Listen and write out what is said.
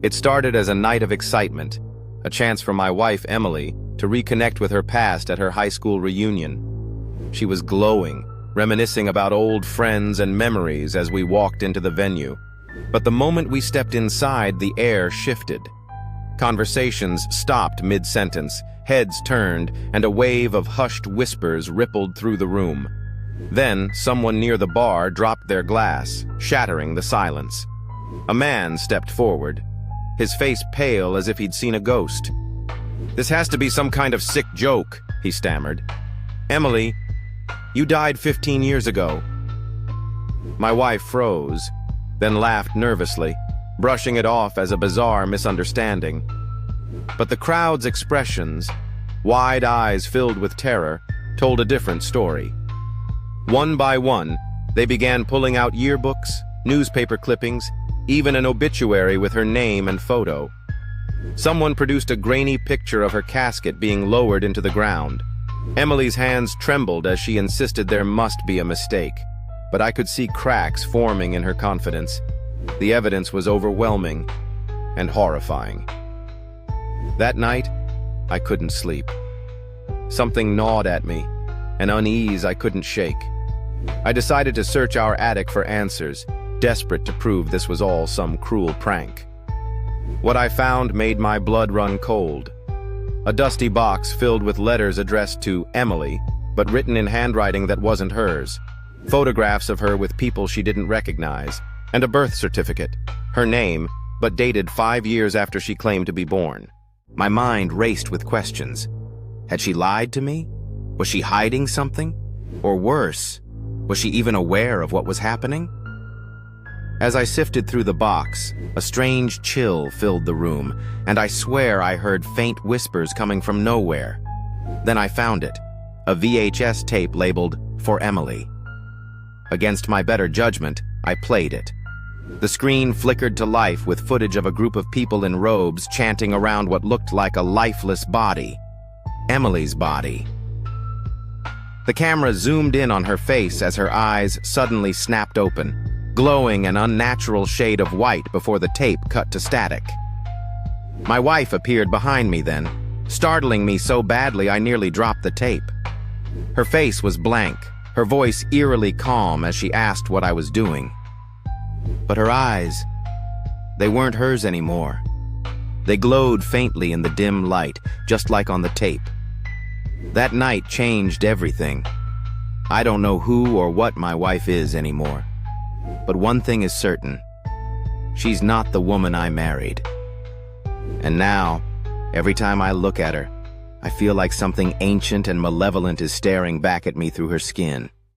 It started as a night of excitement, a chance for my wife, Emily, to reconnect with her past at her high school reunion. She was glowing, reminiscing about old friends and memories as we walked into the venue. But the moment we stepped inside, the air shifted. Conversations stopped mid-sentence, heads turned, and a wave of hushed whispers rippled through the room. Then, someone near the bar dropped their glass, shattering the silence. A man stepped forward, his face pale as if he'd seen a ghost. "This has to be some kind of sick joke," he stammered. "Emily, you died 15 years ago." My wife froze, then laughed nervously, brushing it off as a bizarre misunderstanding. But the crowd's expressions, wide eyes filled with terror, told a different story. One by one, they began pulling out yearbooks, newspaper clippings, even an obituary with her name and photo. Someone produced a grainy picture of her casket being lowered into the ground. Emily's hands trembled as she insisted there must be a mistake, but I could see cracks forming in her confidence. The evidence was overwhelming and horrifying. That night, I couldn't sleep. Something gnawed at me, an unease I couldn't shake. I decided to search our attic for answers, desperate to prove this was all some cruel prank. What I found made my blood run cold. A dusty box filled with letters addressed to Emily, but written in handwriting that wasn't hers. Photographs of her with people she didn't recognize, and a birth certificate, her name, but dated 5 years after she claimed to be born. My mind raced with questions. Had she lied to me? Was she hiding something? Or worse, was she even aware of what was happening? As I sifted through the box, a strange chill filled the room, and I swear I heard faint whispers coming from nowhere. Then I found it, a VHS tape labeled, "For Emily." Against my better judgment, I played it. The screen flickered to life with footage of a group of people in robes chanting around what looked like a lifeless body. Emily's body. The camera zoomed in on her face as her eyes suddenly snapped open, glowing an unnatural shade of white before the tape cut to static. My wife appeared behind me then, startling me so badly I nearly dropped the tape. Her face was blank, her voice eerily calm as she asked what I was doing. But her eyes, they weren't hers anymore. They glowed faintly in the dim light, just like on the tape. That night changed everything. I don't know who or what my wife is anymore. But one thing is certain. She's not the woman I married. And now, every time I look at her, I feel like something ancient and malevolent is staring back at me through her skin.